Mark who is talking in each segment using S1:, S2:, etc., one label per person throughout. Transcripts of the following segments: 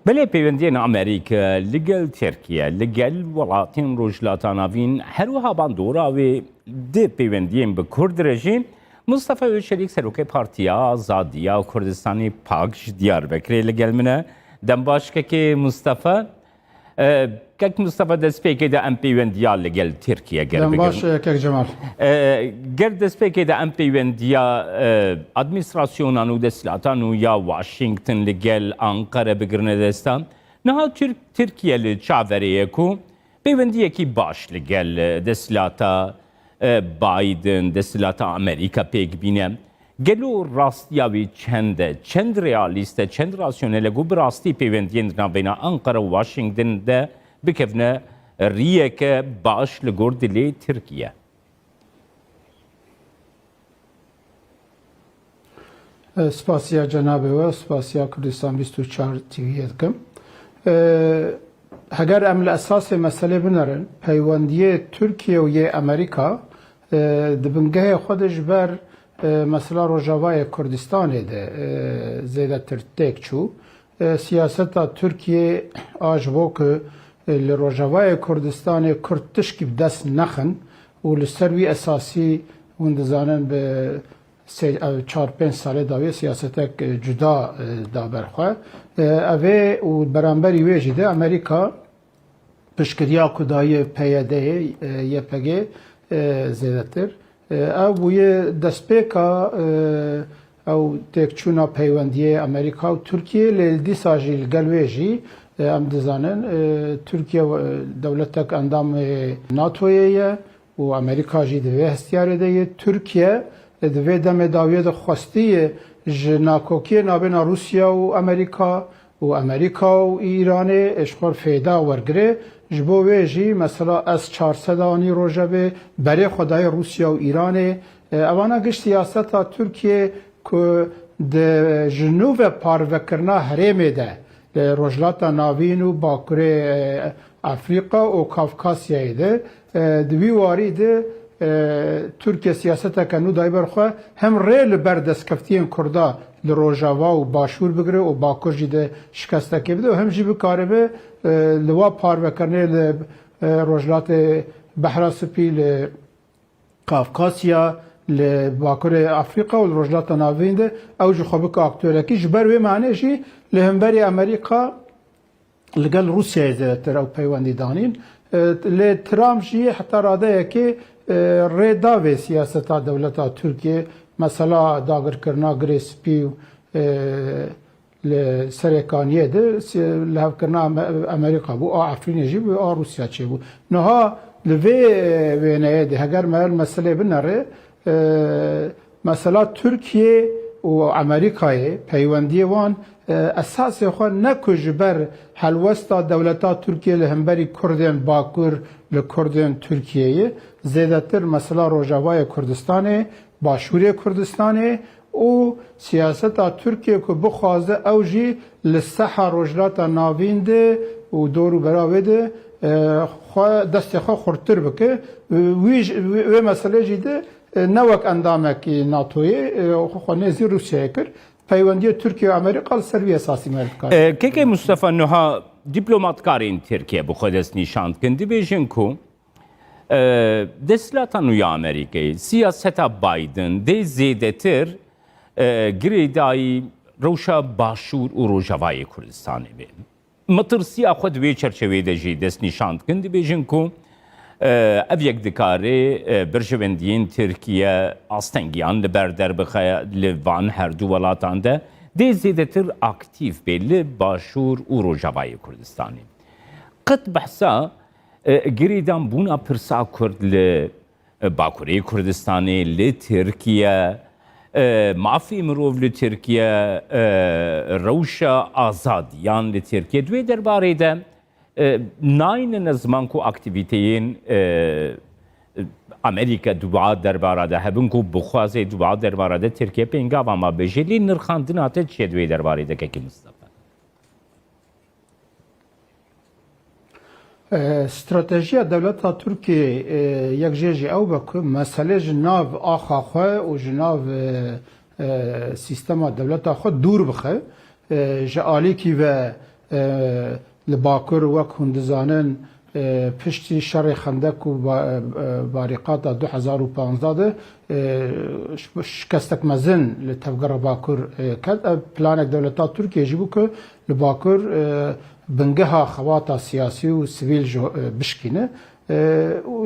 S1: بله پیوندین امریکا لگل ترکیه لگل ولاتین روجلاتا ناوین هر وها باندورا و ده پیوندین به کرد رژیم مصطفی شریک سروک پارتیا آزادیا و کردستانی پاکش دیاربکر لگل منه دم باش که مصطفی دست پیکی ده ام پیوندیا لگل ترکیه گر
S2: دم باش که جمال
S1: گر دست پیکی ده ام پیوندیا ادمنستراسیونانو دستلاتانو یا واشنگتن لگل انقره بگرنه دستان نها ترکیه لچاوریه کو پیوندیه کی باش لگل دستلاتا بایدن دستلاتا امریکا پیک بینه گلو راستیاوی چند ریالیسته چند راسیونله گو براستی پیوندین نابینا انقره و واشنگتن ده بکفنه ریه که باش لگرد لی ترکیه
S2: سپاسیا جناب و سپاسیا کردستان 24 تیوی ادکم هگر عمل اساس مسئله بنرن پیوندیه ترکیه و یه امریکا دبنگه خودش بر مثلا روجاوای کردستان ده زیده ترتیک چو سیاست ترکیه آجبو که لروجاوای کردستان کردتش که دست نخن و لسروی اساسی وندزانن به 4-5 ساله داوی سیاستک جدا دا برخواه اوه و برانبری ویجی ده امریکا پشکریا کدای پیاده یه پگه زیده تر او بوی دستپیکا او تکچونا پیوندیه امریکا و ترکیه لیلدی ساجی لگلویجی ام دزانن ترکیه دولتک اندام ناتویه و امریکا جی دوی هستیاره ده ترکیه دوی دم داویه ده خواستی جناکوکی نابینا روسیا و امریکا و ایران اشخور فیدا ورگره جبو ویجی مثلا از 400 آنی روژه به برای خدای روسیا و ایران اوانا گشت سیاست ترکیه که ده جنوب پاروکرنا حرمه ده روجلاتا ناوین و باکره افریقا و کافکاسیای ده دوی واری ده ترکیه سیاست کنو دای برخواه هم ریل بردستکفتین کرده لروجاوا و باشور بگره و باکر جیده شکسته که بده و هم جی بکاره به لوا پاروکرنه لروجلات بحراسپی لکافکاسیا لباکر افریقا و لروجلات ناوین ده او جو خوبک اکتوره که جبر وی معنی جی لهمبری امریکا لگل روسیه زیدتر او پیوندی دانین لترام جی حتی راده که ریدا و سیاستا دولتا ترکیه مثلا داگر کرنا گریسپی لسرکانیه ده لحو کرنا امریکا بو افرین جی بو روسیا چه بو نها لوی وینه ده هگر مسئله بنره مثلا ترکیه و امریکای پیوندی وان اساس خود نکوج بر حلوستا دولتا ترکیه لهمبری کردن باکور لکردن ترکیه زیادتر مثلا روجاوای کردستانه باشوری کردستانه و سیاست ترکیه که بخوازه اوجی لسحا روجلات ناوینده و دورو براویده دست خواه خورتر بکه و مسئله جیده نوک اندامه که ناتوی خواه نزی روسیه کر پیوندی ترکیه و امریکا سروی اساسی مرد کار
S1: که مصطفی نها دیپلوماتکارین ترکیه بخود است نشاند کندی بیشن کو دستلاتانو یا امریکای سیاست بایدن ده زیده تر گریدای روشا باشور و روجاوای کردستانی بین مطرسی خود وی چرچوی ده جی دست نشاند کندی بیشن کو او یک دکاره برجوندین ترکیه آستنگیان لبردر بخواه لوان هر دو ولاتان ده زیده تر اکتیف بی لباشور و روجاوای کردستانی قد بحثا گریدان بونا پرسا کرد لباکوری کردستانی لترکیه معافی مروف لترکیه روشا آزادیان لترکیه دوی درباره ده ناین نزمان کو اکتیویتین امریکا دعا درباره ده هبن کو بخوازه دعا درباره ده ترکیه پینگا و ما بجلی نرخاندن آته چه دوی درباره ده که مصطفی
S2: استراتژی دولت ترکیه یک جیجی او بکن مسئله جناب آخا خواه و جناب سیستم دولت خود دور بخه جعالی کی و لباکر وک هندزانن پشتی شر خندق و باریقات 2015 شکستک مزن لتفجر باکر کد پلانک دولتا ترکیه جبو که لباکر بنگها خواتا سیاسی و سیویل بشکینه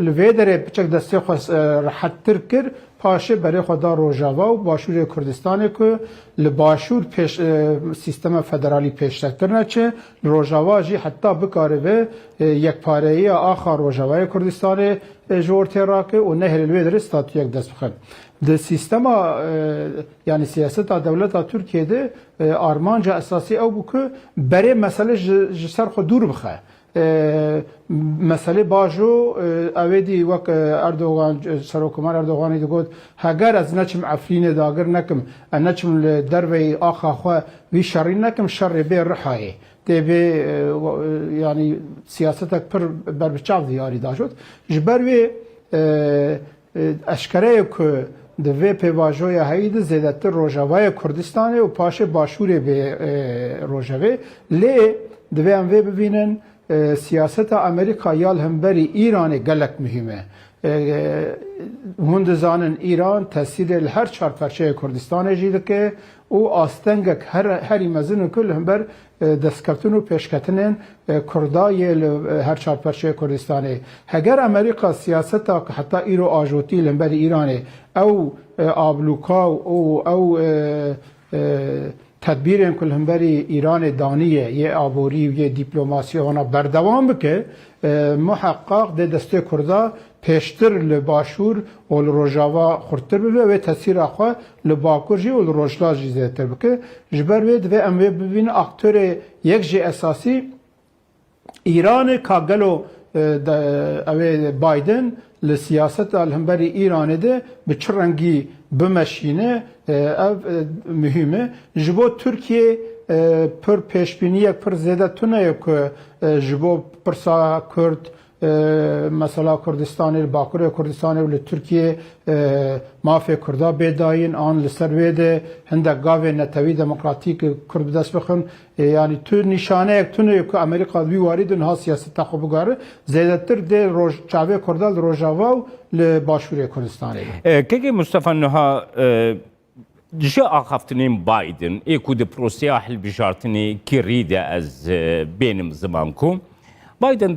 S2: لویدره بچک دستی خواست راحت تر کر پاشه برای خدا روجاوا و باشور کردستان که لباشور پیش سیستم فدرالی پیشتر نچه روجاوا جی حتی بکاره و یک پارهی آخر روجاوای کردستان جورتی را که و نهر لویدره استاتو یک دست بخند ده سیستم یعنی سیاست دولت ترکیه ده آرمانجا اساسی او بو که برای مسئله جسر خود دور بخواه مسئله باجو اویدی وک اردوغان سروکمان اردوغانی دگود هگر از نچم عفرین داگر نکم نچم دروی آخا خو وی شرین نکم شر به رحای تبی یعنی سیاستک پر بر بچاو دیاری داشت جبر وی اشکره که دوی پیواجوی هاید زیادتر روجاوای کردستان و پاش باشوره به روجاوی لی دوی هم وی ببینن سیاست امریکا یال همبری ایران گلک مهمه هندزانن ایران تاثیر هر چهار پرچه کردستان جیده که او آستنگک هری مزن کل همبر دستکتن و پیشکتنن کردای هر چهار پرچه کردستانه اگر امریکا سیاست که حتی ایرو آجوتی لنبر ایرانه او آبلوکا او تدبیر کل همبری ایران دانیه یه آبوری و یه دیپلماسی اونا بردوام بکه محقق ده دسته کرده پیشتر لباشور و لروجاوا خورتر ببه و تاثیر آخوا لباکور جی و لروجلا جی زیدتر بکه جبر وید و اموی ببین اکتور یک جی اساسی ایران کاغلو بایدن لسیاست الهمبری ایران ده به چرنگی بمشینه مهمه جبو ترکیه پر پیشبینی پر زیاده تونه که جبو پرسا کرد مثلا کردستان باکور کردستان و ترکیه مافی کردا بداین آن لسر ویده هندک گاوی نتوی دموکراتیک کرد دست بخون یعنی تو نشانه یک تونه که امریکا بی وارد انها سیاست تخو بگاره زیادتر ده روز چاوی کردا روجاوا و لباشور کردستان
S1: که مصطفی نها جا آخفتنیم بایدن ایکود پروسیا حل بجارتنی که ریده از بینم زمان کم بایدن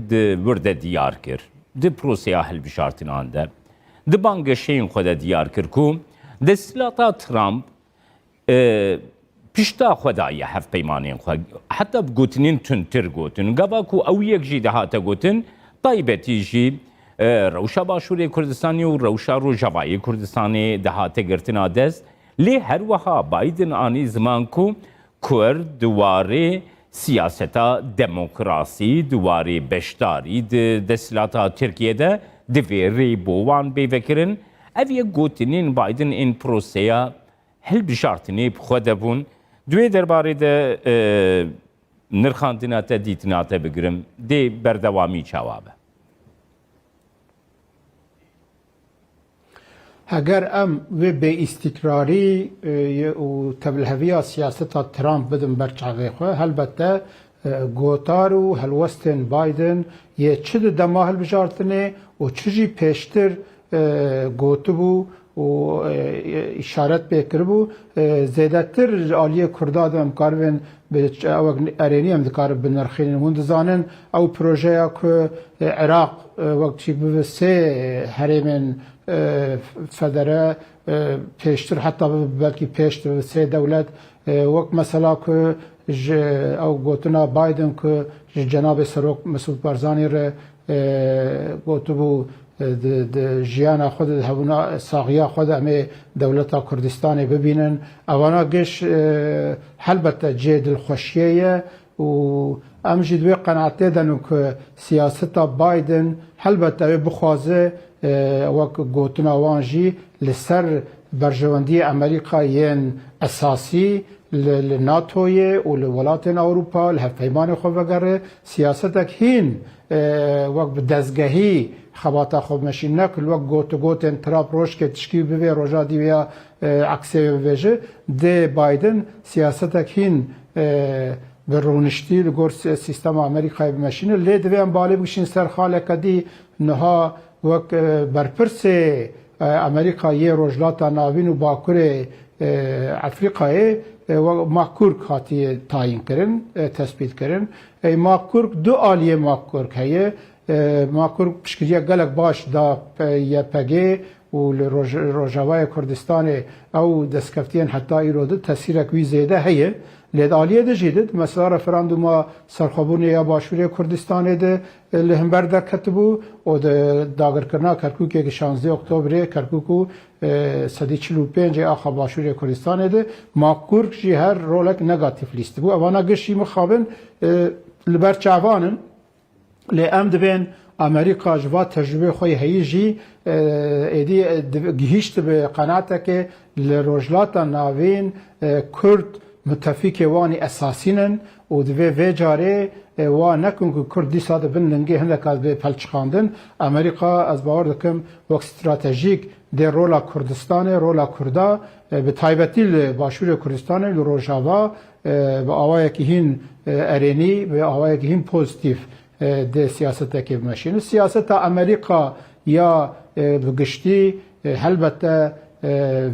S1: ده ورده دیار کر ده پروسیا حل بجارتن آنده ده بانگشین خود دیار کر کم ده سلاتا ترامپ پشتا خدای هف پیمانین خود حتی بگوتنین تنتر گوتن گوا کو او یک جی ده هاتا گوتن طایبتی جی روشا باشوری کردستانی و روشا روجاوای کردستانی ده هاتا گرتن آدست لی هر وها بایدن آنی زمان کو کرد دواره سیاستا دموکراسی دواره بشتاری دستلاتا ترکیه ده دویری بوان بیوکرن اوی گوتنین بایدن این پروسیا هل بشارتنی بخوده بون دوی درباره ده نرخاندناتا دیتناتا بگرم ده بردوامی چاوابه
S2: اگر ام و به استقراری و تبلهوی سیاست ترامپ بدن برچاوی خواه البته گوتار و هلوستن بایدن یه چه دما هل بجارتنه و چجی پیشتر گوتو بو و اشارت بکر بو زیادتر آلیه کرداد امکارون به ارینی هم دکار بنرخین هند زانن او پروژه که عراق وقتی به سه هرمن فدره پیشتر حتی بلکه پیشتر سه دولت وقت مثلا که او گوتنا بایدن که جناب سروک مسعود بارزانی را گوتو بو جیانا خود هونا ساقیا خود همه دولت کردستان ببینن اوانا گش حلبت جد الخوشیه و امجد وی قناعته دنو که سیاست بایدن حلبت بخوازه وک گوتنا وانجی لسر برجواندی امریکا ین اساسی لناتوی و لولات اروپا لهفیمان خود وگره سیاستک هین وک بدزگهی خواتا خوب مشین نکل وک گوت انتراب روش که تشکی بوی روژا دیویا عکسی بویجه ده بایدن سیاستک هین به رونشتی لگور سیستم امریکای بمشینه لی دویم بالی بگشین سر خاله کدی نها وک برپرس امریکا یه رجلاتا ناوین و باکور افریقای و ماکورک هاتی تعیین کرن تثبیت کرن ماکورک دو آلیه ماکورک هیه ماکورک پشکریه گلک باش دا یه پگه و روجاوای کردستان او دستکفتین حتی ایروده تاثیرک وی زیده هیه لید آلیه ده جیدد مثلا رفراندوما سرخابونی یا باشوری کردستان ده لهمبر در کتبو و داگر کرنا کرکوکی که 16 اکتبر کرکوکو 145 آخا باشوری کردستان ده ماکورک جی هر رولک نگاتیف لیست بو اوانا گشی مخابن لبر چعوانن لی ام دبین امریکا جوا تجربه خوی هیجی ایدی گهیشت به قناعته که لروجلاتا ناوین کرد متفق وانی اساسینن و دوی و جاره و نکن که کردی ساده بندنگی هندک از به پلچخاندن امریکا از باور دکم وقت استراتژیک در رولا کردستان رولا کردا به تایبتی باشور کردستان لروجاوا به آوای که هین ارینی به آوای که هین پوزیتیف ده سیاست که بمشین سیاست امریکا یا بگشتی البته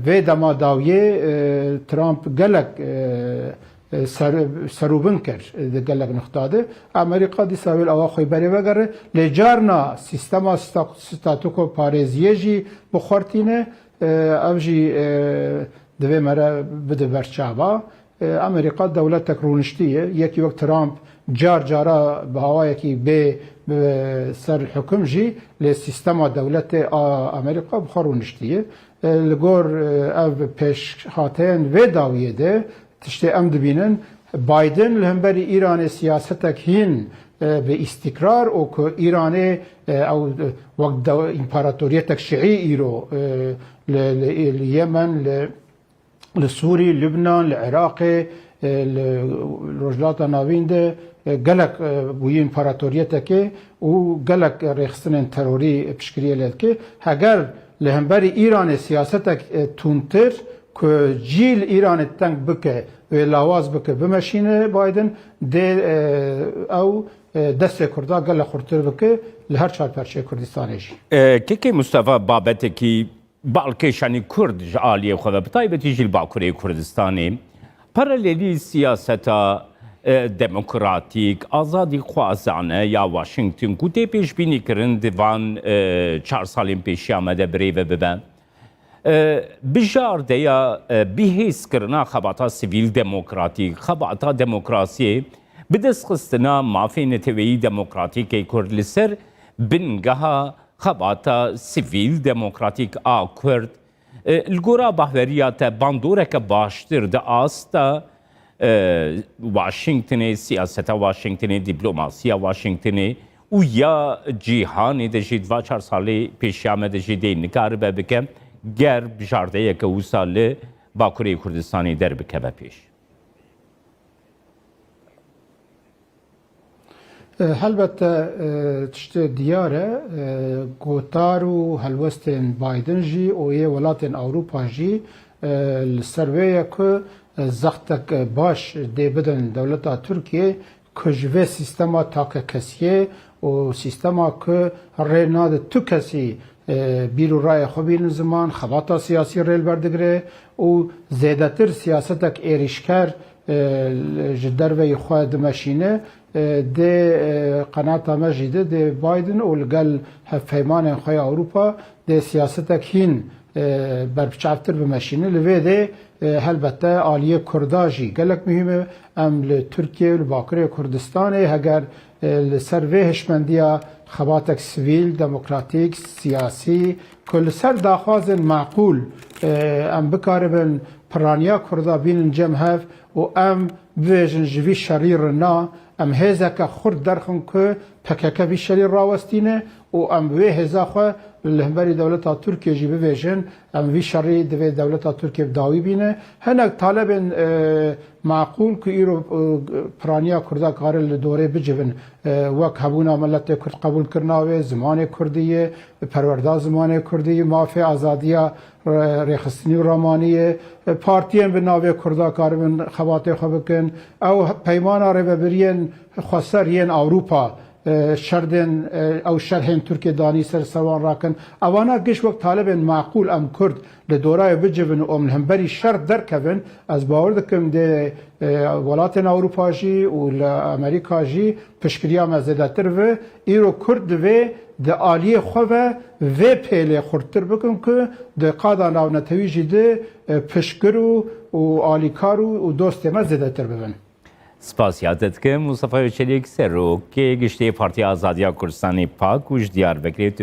S2: و دما داویه ترامپ گلک سروبن کرد گلک نختاده امریکا دی سویل آواخوی بری وگره لجارنا سیستم ستاتوکو پارێزیە جی بخورتینه او جی دوی مره بده برچاوا امریکا دولت رونشتیه یکی وقت ترامپ جارا به هوایی که به سر حکم جی لی سیستم دولت امریکا بخورونشتیه لگور او پیش خاطین و داویه ده تشتی ام دبینن بایدن لهمبری ایران سیاستک هین به استقرار او که ایران او وقت امپراتوریتک شیعی ایرو لیمن لسوری لبنان لعراق لرجلات ناوین ده گلک بوی امپراتوریت که او گلک رخصتن تروری پشکریه لید که اگر لهمبری ایران سیاستک تونتر که جیل ایران تنگ بکه و لاواز بکه بمشینه بایدن ده او دست کرده گل خورتر بکه لهر چهار پرچه کردستانش
S1: که مصطفی بابت کی بالکشانی کرد جالیه خود بتایبتی جیل باکوری کردستانی پاراللی سیاستا دموکراتیک آزادی خوازانه یا واشنگتن گوته پیش بینی کرن دیوان 4 سالین پیشی آمده بریوه ببن بجارده یا بیهیس کرنا خباتا سیویل دموکراتیک خباتا دموکراسی بدست خستنا مافی نتوی دموکراتیک کرد لسر بنگها خباتا سیویل دموکراتیک کرد الگورا بحوریات باندورک باشتر ده آستا واشنگتن سیاست واشنگتن دیپلماسی واشنگتن و یا جیهانی دجید و 4 سالی پیش آمده جدی نکار بکم گر بجارده یک او ساله باکوری کردستانی در بکه پیش
S2: البته تشت دیاره گوتار و هلوستن بایدن جی و یه ولاتن اوروپا جی سرویه که زختک باش دی بدن دولتا ترکیه کجوه سیستما تاک کسیه و سیستما که ریناد تو کسی بیرو رای خوبین زمان خباتا سیاسی ریل بردگره و زیدتر سیاستک ایریشکر جدر وی خواه دمشینه ده قناعتا مجیده ده بایدن و لگل هفهمان خواه اوروپا ده سیاستک هین برپچافتر بمشینه لوی ده البته آلیه کرداجی گلک مهمه ام لترکیه و باکره کردستانه اگر لسر وی هشمندیا خباتک سویل دموکراتیک سیاسی کل سر داخواز معقول ام بکاربن پرانیا کردا بین جمهف و ام بویجن جوی شریر نا ام هزا که خورد درخون که پککه بی شریر راوستینه و ام وی هزا خواه لهمبری دولتا ترکیه جی بویجن ام وی شریر دوی دولتا ترکیه بداوی بینه هنک طالب معقول که ایرو پرانیا کردا کار دوره بجون وک هبونا ملت کرد قبول قبولکردنا وê zimanê Kurdî ye, perwerda zimanê Kurdî, mafê azadiya rêxistinî û ramaniyê, partiyên bi navê Kurda karibin xebatê xwe bikin, ew peymana rêveberiyên xweser yên Ewropa şerdên ew şerhên Tirkiye danî ser serwan rakin. Evana giş wek talibên maqûl em Kurd li dorayê bicivin û min hemberî şer derkevin, ez bawer dikim dê welatên Ewropa jî û li Amerîka jî piştgiriya me zêdetir ve îro Kurd divê di aliyê xwe ve vê pêlê xurttir bikin ku di qada navnetewî jî de piştgir û alîkar û dostê me zêdetir bibin.
S1: Spasiya dikim Mustafa Öçelik Serok, Giştê Partiya Azadiya Kurdistanê Pak û ji Diyarbekirê